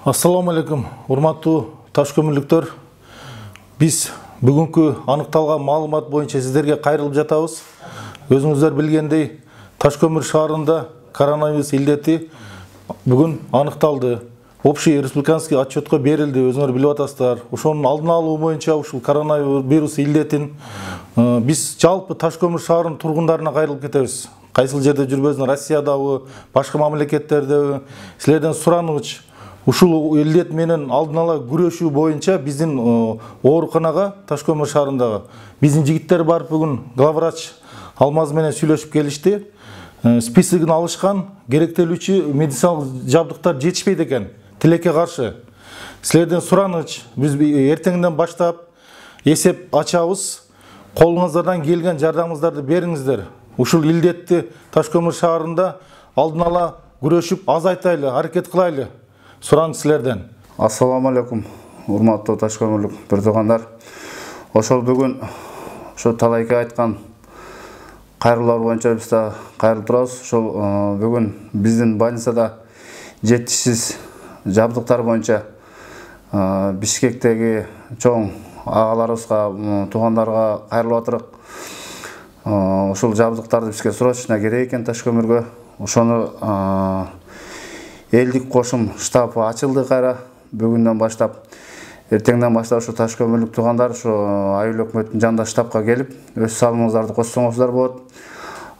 Ассаламу алейкум, урматтуу таш көмүрлүктөр. Биз бүгүнкү аныкталган маалымат боюнча сиздерге кайрылып жатабыз. Өзүңүздөр билгендей, Таш көмүр шаарында коронавирус илдети бүгүн аныкталды. Общий республиканский отчетко берилди, өзүңөр билип атасыздар. Ошонун алдын алуу боюнча ушул коронавирус илдетин биз жалпы Таш көмүр шаарынын тургундарына кайрылып кетебиз. Кайсыл жерде жүрбөсүн, Россиядабы, башка мамлекеттердеби, силерден сураныбыз ушул илдет менен алдын ала күрөшүү боюнча биздин ооруканага Таш көмүр шаарындагы биздин жигиттер барып бүгүн главврач Алмаз менен сүйлөшүп келишти. Списогун алышкан, керектелүүчү медициналык жабдыктар жетишпейт экен. Тилекке каршы. Силерден сураныбыз, биз эртеңден баштап эсеп ачабыз. Колуңуздардан келген жардамыңыздарды бериңиздер. Ушул илдетти Таш көмүр шаарында алдын ала күрөшүп азайтайлы, аракет кылайлы. Суранып силерден. Ассаламу алейкум, урматтуу Таш көмүрлүк бир туугандар. Ошол бүгүн ошо талайка айткан кайрылуулар боюнча биз да кайрылып турабыз. Ошол бүгүн биздин больницада жетишсиз жабдыктар боюнча Бишкектеги чоң агаларыбызга, туугандарга кайрылып атырык. Ошол жабдыктарды бизге срочно керек экен Таш көмүргө. Ошону элдик кошум штабы ачылды кайра бүгүндөн баштап. Эртеңден баштап ушу Таш көмүрлүк туугандар ушу айыл өкмөттүн жанында штабка келип, өз салымыңыздарды коссоңуздар болот.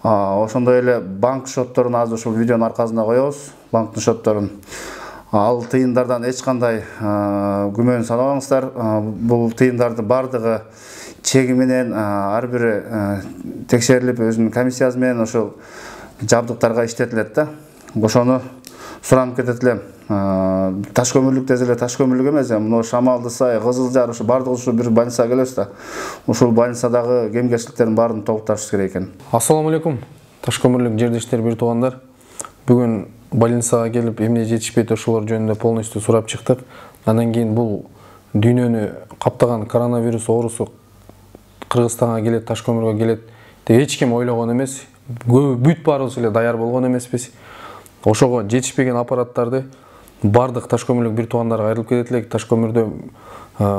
Ошондой эле банк шотторун азыр ушул видеонун аркасында коебуз. Банктын шотторун. Ал тыйындардан эч кандай күмөн салбаңыздар. Бул тыйындардын бардыгы чеги менен ар бири текшерилип, өзүнүн комиссиясы менен ошол жабдыктарга иштетилет да. Ошону суранып кетет элем. Таш көмүрлүк десе эле Таш көмүрлүк эмес, мына Шамалды Сай, Кызыл Жар ушу бардыгы ушу бир больницага келебиз да. Ушул больницадагы кемгерчиликтердин баарын толукташыбыз керек экен. Ассаламу алейкум, Таш көмүрлүк жердештер, бир туугандар. Бүгүн больницага келип, эмне жетишпейт ошолор жөнүндө полностью сурап чыктык. Андан кийин бул дүйнөнү каптаган коронавирус оорусу Кыргызстанга келет, Таш көмүргө келет деп эч ким ойлогон эмес. Бүт баарыбыз эле даяр болгон эмеспиз. Ошого жетишпеген аппараттарды бардык Таш көмүрлүк бир туугандарга кайрылып кетет элек. Таш көмүрдө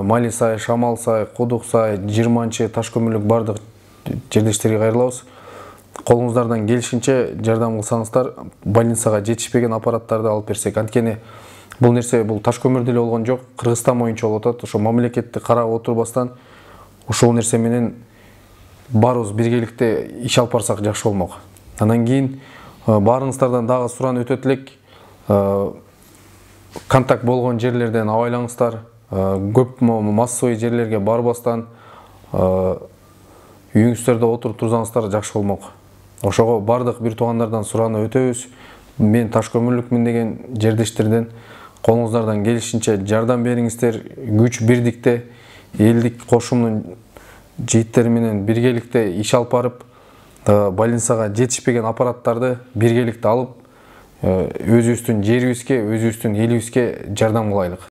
Мали Сай, Шамал Сай, Кудук Сай, Жирманчы, Таш көмүрлүк бардык жердештерге кайрылабыз. Колуңуздардан келишинче жардам кылсаңыздар, больницага жетишпеген аппараттарды алып берсек. Анткени бул нерсе бул Таш көмүрдө эле болгон жок, Кыргызстан боюнча болуп атат. Ошо мамлекетти карап отурбастан ушул нерсе менен баарыбыз биргеликте иш алып барсак жакшы болмок. Андан кийин баарыңыздардан дагы суранып өтөт элек, контакт болгон жерлерден абайлаңыздар, көп массовый жерлерге барбастан үйүңүздөрдө отуруп турсаңыздар жакшы болмок. Ошого бардык бир туугандардан суранып өтөбүз. Мен Таш көмүрлүкмүн деген жердештерден колуңуздардан келишинче жардам бериңиздер. Күч бирдикте элдик кошумдун жигиттери менен биргеликте иш алып барып, больницага жетишпеген аппараттарды биргеликте алып, өзүбүздүн жерибизге, өзүбүздүн элибизге жардам кылайлык.